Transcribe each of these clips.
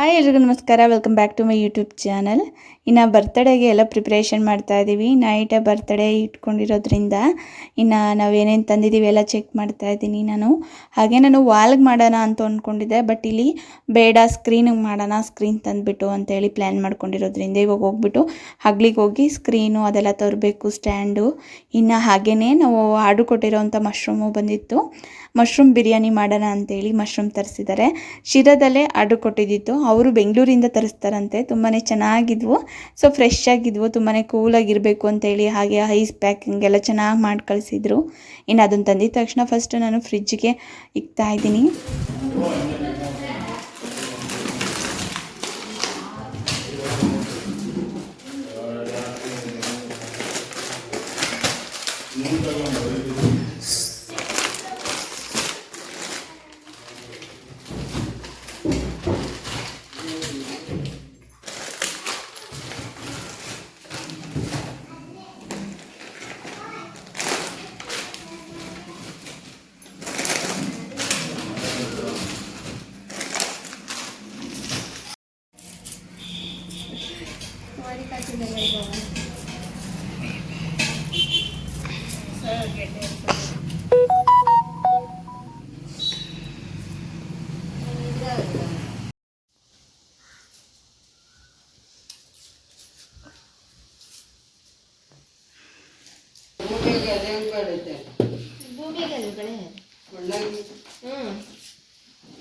Hi ಎಲ್ರಿಗೂ ನಮಸ್ಕಾರ, welcome back to my YouTube channel. ಇನ್ನು ಬರ್ತಡೇಗೆ ಎಲ್ಲ ಪ್ರಿಪ್ರೇಷನ್ ಮಾಡ್ತಾ ಇದ್ದೀವಿ. ನೈಟೇ ಬರ್ತಡೇ ಇಟ್ಕೊಂಡಿರೋದ್ರಿಂದ ಇನ್ನು ನಾವೇನೇನು ತಂದಿದ್ದೀವಿ ಎಲ್ಲ ಚೆಕ್ ಮಾಡ್ತಾ ಇದ್ದೀನಿ ನಾನು. ಹಾಗೆ ನಾನು ವಾಲ್ಗೆ ಮಾಡೋಣ ಅಂತ ಅಂದ್ಕೊಂಡಿದ್ದೆ, ಬಟ್ ಇಲ್ಲಿ ಬೇಡ ಸ್ಕ್ರೀನಿಗೆ ಮಾಡೋಣ, ಸ್ಕ್ರೀನ್ ತಂದುಬಿಟ್ಟು ಅಂತೇಳಿ ಪ್ಲ್ಯಾನ್ ಮಾಡ್ಕೊಂಡಿರೋದ್ರಿಂದ ಇವಾಗ ಹೋಗ್ಬಿಟ್ಟು ಹಗ್ಲಿಗೆ ಹೋಗಿ ಸ್ಕ್ರೀನು ಅದೆಲ್ಲ ತರಬೇಕು, ಸ್ಟ್ಯಾಂಡು. ಇನ್ನು ಹಾಗೆಯೇ ನಾವು ಆರ್ಡ್ರ್ ಕೊಟ್ಟಿರೋವಂಥ ಮಶ್ರೂಮು ಬಂದಿತ್ತು. ಮಶ್ರೂಮ್ ಬಿರಿಯಾನಿ ಮಾಡೋಣ ಅಂತೇಳಿ ಮಶ್ರೂಮ್ ತರಿಸಿದ್ದಾರೆ. ಶಿರಾದಲ್ಲೇ ಆರ್ಡ್ರ್ ಕೊಟ್ಟಿದ್ದಿತ್ತು. ಅವರು ಬೆಂಗಳೂರಿಂದ ತರಿಸ್ತಾರಂತೆ. ತುಂಬಾ ಚೆನ್ನಾಗಿದ್ವು, ಸೊ ಫ್ರೆಶ್ ಆಗಿದ್ವು, ತುಂಬಾ ಕೂಲಾಗಿರಬೇಕು ಅಂತೇಳಿ. ಹಾಗೆ ಐಸ್ ಪ್ಯಾಕಿಂಗ್ ಎಲ್ಲ ಚೆನ್ನಾಗಿ ಮಾಡಿ ಕಳಿಸಿದ್ರು. ಇನ್ನು ಅದನ್ನು ತಂದಿದ ತಕ್ಷಣ ಫಸ್ಟು ನಾನು ಫ್ರಿಜ್ಜಿಗೆ ಇಕ್ತಾ ಇದ್ದೀನಿ.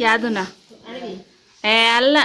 ಯಾವ್ದನ್ನ ಅಲ್ಲ,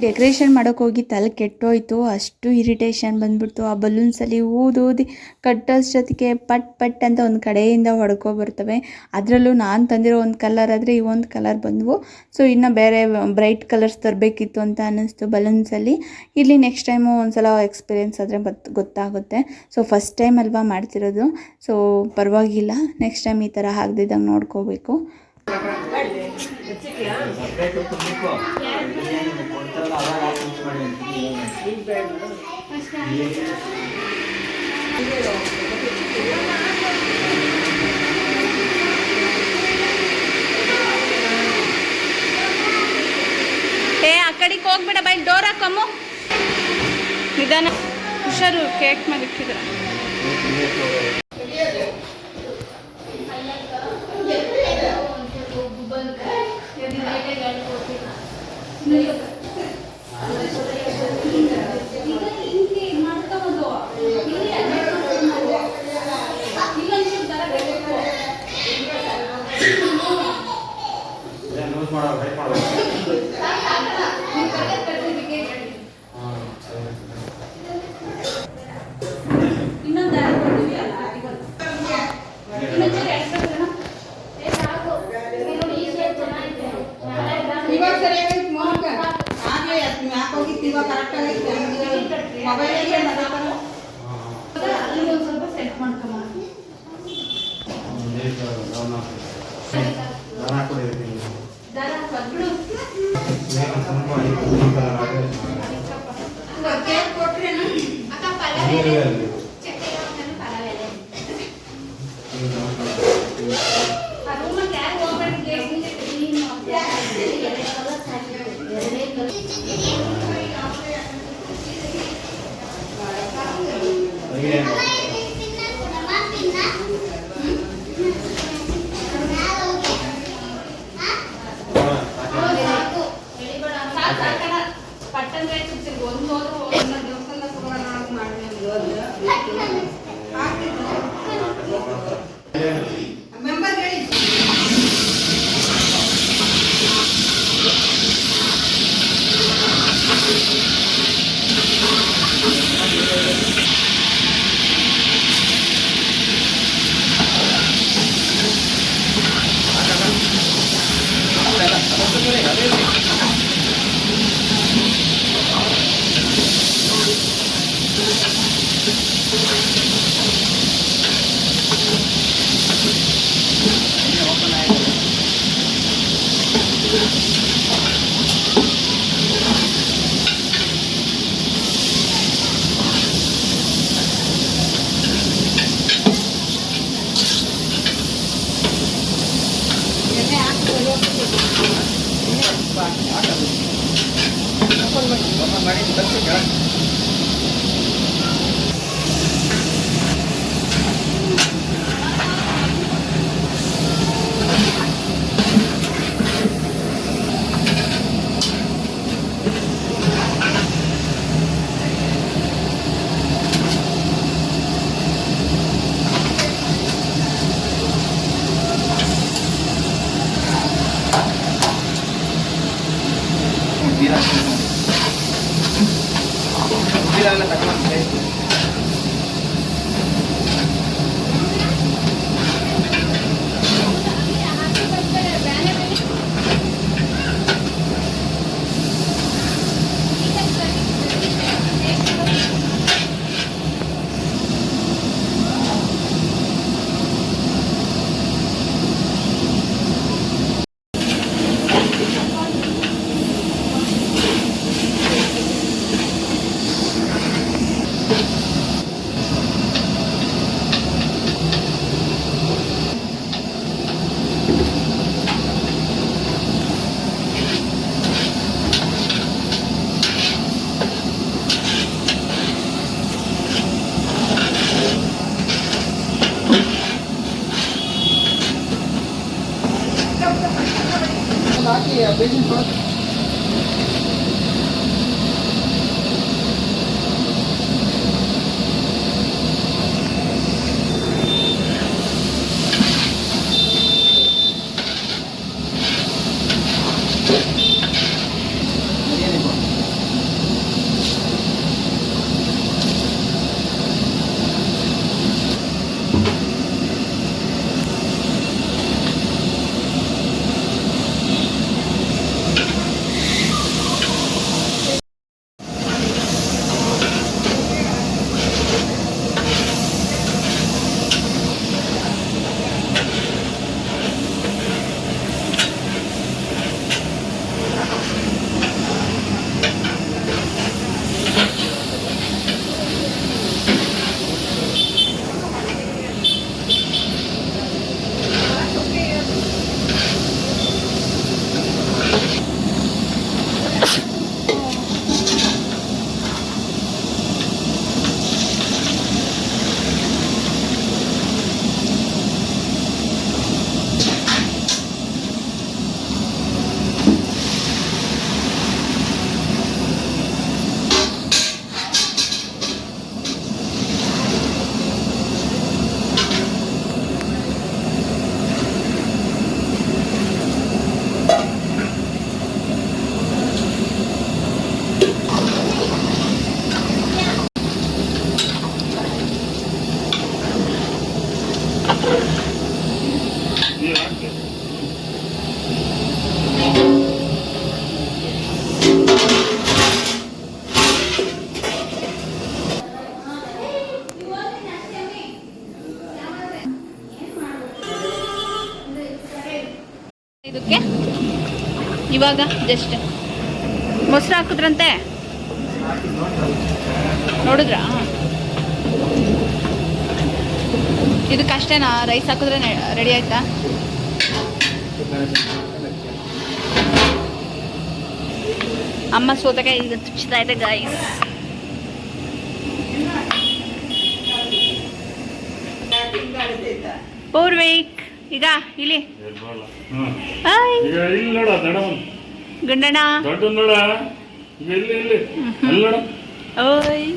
ಡೆಕೋರೇಷನ್ ಮಾಡೋಕೆ ಹೋಗಿ ತಲೆ ಕೆಟ್ಟೋಯ್ತು. ಅಷ್ಟು ಇರಿಟೇಷನ್ ಬಂದ್ಬಿಡ್ತು. ಆ ಬಲೂನ್ಸಲ್ಲಿ ಊದಿ ಕಟ್ಟೋಷ್ಟೊತ್ತಿಗೆ ಪಟ್ ಪಟ್ ಅಂತ ಒಂದು ಕಡೆಯಿಂದ ಹೊಡ್ಕೊ ಬರ್ತವೆ. ಅದರಲ್ಲೂ ನಾನು ತಂದಿರೋ ಒಂದು ಕಲರ್ ಆದರೆ ಈ ಒಂದು ಕಲರ್ ಬಂದವು. ಸೊ ಇನ್ನು ಬೇರೆ ಬ್ರೈಟ್ ಕಲರ್ಸ್ ತರಬೇಕಿತ್ತು ಅಂತ ಅನ್ನಿಸ್ತು ಬಲೂನ್ಸಲ್ಲಿ. ಇಲ್ಲಿ ನೆಕ್ಸ್ಟ್ ಟೈಮು ಒಂದು ಸಲ ಎಕ್ಸ್ಪೀರಿಯೆನ್ಸ್ ಆದರೆ ಗೊತ್ತಾಗುತ್ತೆ. ಸೊ ಫಸ್ಟ್ ಟೈಮ್ ಅಲ್ವಾ ಮಾಡ್ತಿರೋದು, ಸೊ ಪರವಾಗಿಲ್ಲ. ನೆಕ್ಸ್ಟ್ ಟೈಮ್ ಈ ಥರ ಆಗದಿದ್ದಂಗೆ ನೋಡ್ಕೋಬೇಕು. ಆ ಕಡೆಗೆ ಹೋಗ್ಬೇಡ, ಬೈ ಡೋರ್ ಹಾಕಮ್ಮ. ನಿಧಾನ, ಹುಷಾರು, ಕೇಕ್ ಮೇಲೆ ಇಕ್ಕಿದ್ರ. ಮಾಡಿ ತಪ್ಪು ಕೆಳಗೆ ಎಲ್ಲ ತಗೊಂಡು ಇದಕ್ಕೆ ಇವಾಗ ಜಸ್ಟ್ ಮೊಸರು ಹಾಕಿದ್ರಂತೆ ನೋಡಿದ್ರಾ? ಇದಕ್ಕಷ್ಟೇನಾ? ರೈಸ್ ಹಾಕಿದ್ರೆ ರೆಡಿ ಆಯ್ತಾ? ಅಮ್ಮ ಸೌತೆಕಾಯಿ ಈಗ ತುಚ್ತಾ ಇದೆ ಗಾಯ್ಸ್. ಪೂರ್ವಿಕ್ ಈಗ ಇಲ್ಲಿ ಗಂಡಣ್ಣ ಓಯ್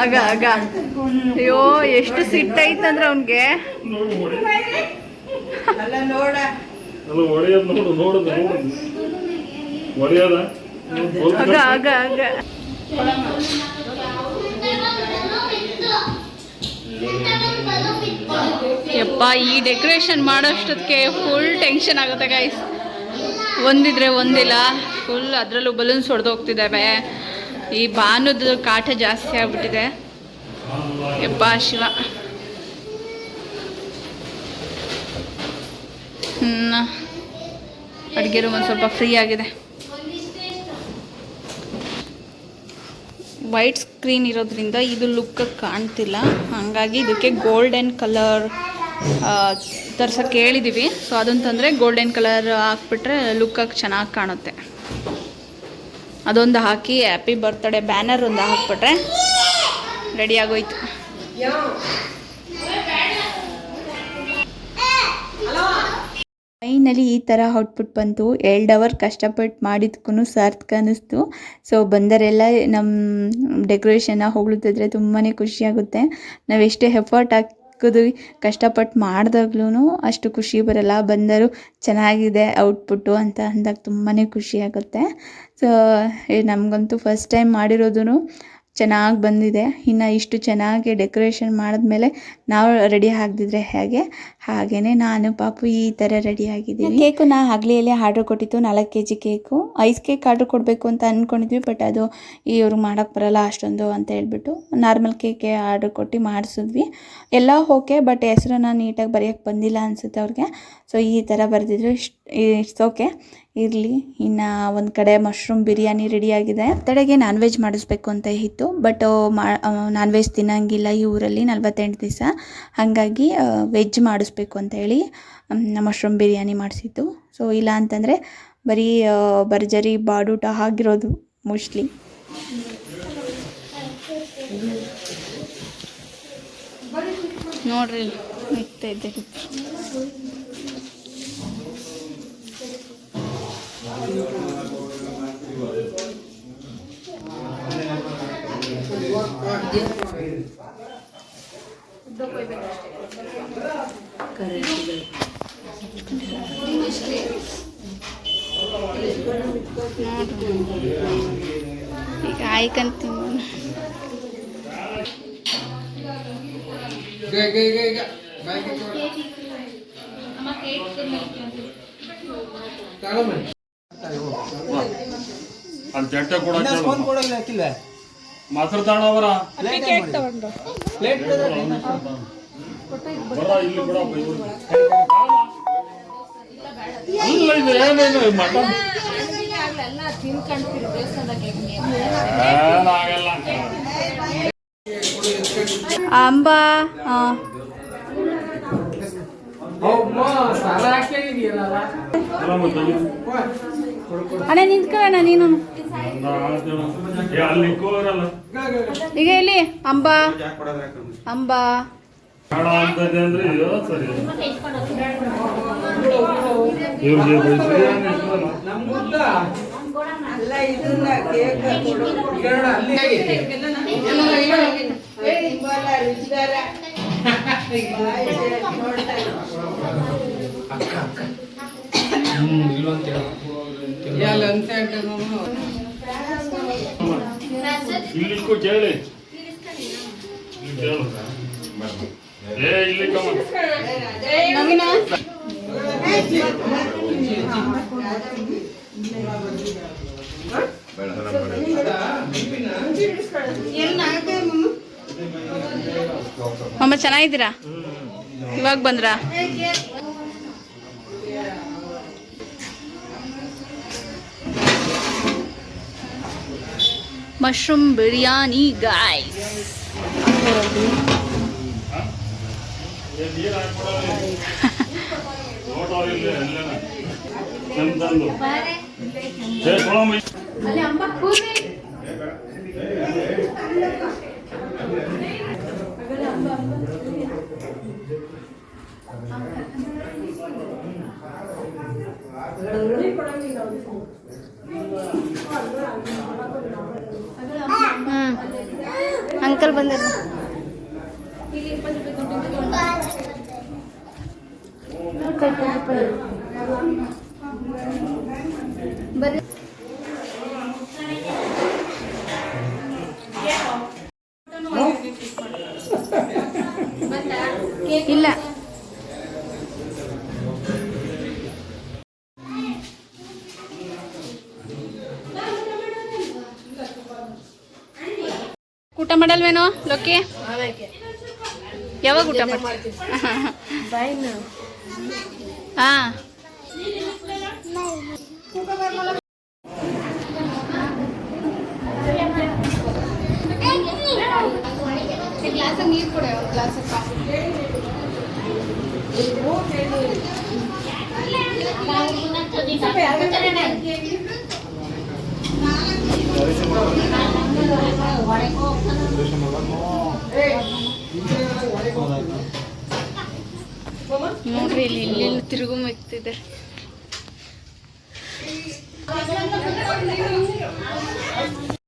ಆಗ ಆಗ ಅಯ್ಯೋ ಎಷ್ಟು ಸಿಟ್ಟೈತಂದ್ರೆ ಅವನ್ಗೆ. ಆಗ ಆಗ ಆಗ ಯಪ್ಪ ಈ ಡೆಕೋರೇಷನ್ ಮಾಡೋಷ್ಟೊತ್ತಿಗೆ ಫುಲ್ ಟೆನ್ಷನ್ ಆಗುತ್ತೆ ಗೈಸ್. ಒಂದಿದ್ರೆ ಒಂದಿಲ್ಲ, ಫುಲ್ ಅದರಲ್ಲೂ ಬಲೂನ್ಸ್ ಹೊಡೆದು ಹೋಗ್ತಿದ್ದಾವೆ. ಈ ಬಾನದ ಕಾಟ ಜಾಸ್ತಿ ಆಗ್ಬಿಟ್ಟಿದೆ. ಯಪ್ಪ ಶಿವ. ಅಡುಗೆ ರೂಮ್ ಒಂದು ಸ್ವಲ್ಪ ಫ್ರೀ ಆಗಿದೆ. ವೈಟ್ ಸ್ಕ್ರೀನ್ ಇರೋದ್ರಿಂದ ಇದು ಲುಕ್ ಕಾಣ್ತಿಲ್ಲ, ಹಾಗಾಗಿ ಇದಕ್ಕೆ ಗೋಲ್ಡನ್ ಕಲರ್ ತರ್ಸೋಕ್ಕೆ ಹೇಳಿದ್ದೀವಿ. ಸೊ ಅದನ್ನು ತಂದರೆ ಗೋಲ್ಡನ್ ಕಲರ್ ಹಾಕ್ಬಿಟ್ರೆ ಲುಕ್ಕಾಗಿ ಚೆನ್ನಾಗಿ ಕಾಣುತ್ತೆ. ಅದೊಂದು ಹಾಕಿ ಹ್ಯಾಪಿ ಬರ್ತ್ಡೇ ಬ್ಯಾನರ್ ಒಂದು ಹಾಕ್ಬಿಟ್ರೆ ರೆಡಿ ಆಗೋಯ್ತು. ಫೈನಲಿ ಈ ಥರ ಔಟ್ಪುಟ್ ಬಂತು. 2 ಅವರ್ ಕಷ್ಟಪಟ್ಟು ಮಾಡಿದ್ಕೂ ಸಾರ್ಥಕ ಅನ್ನಿಸ್ತು. ಸೊ ಬಂದರೆಲ್ಲ ನಮ್ಮ ಡೆಕೋರೇಷನ್ನ ಹೊಗಳುತ್ತಿದ್ರೆ ತುಂಬಾ ಖುಷಿಯಾಗುತ್ತೆ. ನಾವು ಎಷ್ಟೇ ಎಫರ್ಟ್ ಹಾಕಿದ್ವಿ, ಕಷ್ಟಪಟ್ಟು ಮಾಡಿದಾಗ್ಲೂ ಅಷ್ಟು ಖುಷಿ ಬರಲ್ಲ. ಬಂದರೂ ಚೆನ್ನಾಗಿದೆ ಔಟ್ಪುಟ್ಟು ಅಂತ ಅಂದಾಗ ತುಂಬಾ ಖುಷಿಯಾಗುತ್ತೆ. ಸೊ ನಮಗಂತೂ ಫಸ್ಟ್ ಟೈಮ್ ಮಾಡಿರೋದು ಚೆನ್ನಾಗಿ ಬಂದಿದೆ. ಇನ್ನು ಇಷ್ಟು ಚೆನ್ನಾಗಿ ಡೆಕೋರೇಷನ್ ಮಾಡಿದ್ಮೇಲೆ ನಾವು ರೆಡಿ ಆಗದಿದ್ರೆ ಹಾಗೆಯೇ ನಾನು ಪಾಪು ಈ ಥರ ರೆಡಿ ಆಗಿದ್ದೀವಿ. ಕೇಕು ನಾ ಹಗಲಿಯಲ್ಲೇ ಆರ್ಡ್ರ್ ಕೊಟ್ಟಿತ್ತು, 4 kg cake. Ice cake order ಕೊಡಬೇಕು ಅಂತ ಅಂದ್ಕೊಂಡಿದ್ವಿ, ಬಟ್ ಅದು ಇವ್ರಿಗೆ ಮಾಡೋಕ್ಕೆ ಬರೋಲ್ಲ ಅಷ್ಟೊಂದು ಅಂತ ಹೇಳ್ಬಿಟ್ಟು ನಾರ್ಮಲ್ ಕೇಕೆ ಆರ್ಡ್ರ್ ಕೊಟ್ಟು ಮಾಡಿಸಿದ್ವಿ. ಎಲ್ಲ ಓಕೆ, ಬಟ್ ಹೆಸರನ್ನ ನೀಟಾಗಿ ಬರೆಯೋಕ್ಕೆ ಬಂದಿಲ್ಲ ಅನಿಸುತ್ತೆ ಅವ್ರಿಗೆ. ಸೊ ಈ ಥರ ಬರೆದಿದ್ರು. ಇಟ್ಸ್ ಓಕೆ, ಇರಲಿ. ಇನ್ನು ಒಂದು ಕಡೆ ಮಶ್ರೂಮ್ ಬಿರಿಯಾನಿ ರೆಡಿಯಾಗಿದೆ. ಬರ್ತಡೆಗೆ ನಾನ್ ವೆಜ್ ಮಾಡಿಸ್ಬೇಕು ಅಂತ ಇತ್ತು, ಬಟ್ ನಾನ್ ವೆಜ್ ತಿನ್ನೋಂಗಿಲ್ಲ ಈ ಊರಲ್ಲಿ 48 ದಿವಸ. ಹಾಗಾಗಿ ವೆಜ್ ಮಾಡಿಸ್ಬೇಕು ಅಂತ ಹೇಳಿ ಮಶ್ರೂಮ್ ಬಿರಿಯಾನಿ ಮಾಡಿಸಿದ್ದು. ಸೊ ಇಲ್ಲ ಅಂತಂದರೆ ಬರೀ ಭರ್ಜರಿ ಬಾಡೂಟ ಆಗಿರೋದು ಮೋಸ್ಟ್ಲಿ. ನೋಡ್ರಿ ಇಡ್ತಾ ಇದ್ದೆ. ಈಗ ಆಯ್ಕಂತೀನಿ. ಮಾತಾಡ್ತಾಳವರ ಅಂಬಾ ಅಣ್ಣ ನಿಂತ್ಕೊಳ್ಳೋಣ ನೀನು. ಈಗ ಇಲ್ಲಿ ಅಂಬಾ ಅಂಬಾ ಇಲ್ಲಿಕ್ಕೂ ಕೇಳಿ ಇಲ್ಲಿ ಅಮ್ಮ ಚೆನ್ನಾಗಿದ್ದೀರಾ? ಇವಾಗ ಬಂದ್ರಾ? Mushroom biryani guys. ಅಂಕಲ್ ಬಂದಿರ. ಇಲ್ಲ ಊಟ ಮಾಡಲ್ವೇನೋ ಲೋಕಿ? ಯಾವಾಗ ಊಟ ಮಾಡ್ತೀವಿ? ಹಾ ಗ್ಲಾಸ್ ನೀರು ಕೊಡ. ಗ್ಲಾಸ್ ನೋಡ್ರಿ ಇಲ್ಲಿ ತಿರುಗು ಮೆಕ್ತಿದ್ದಾರೆ.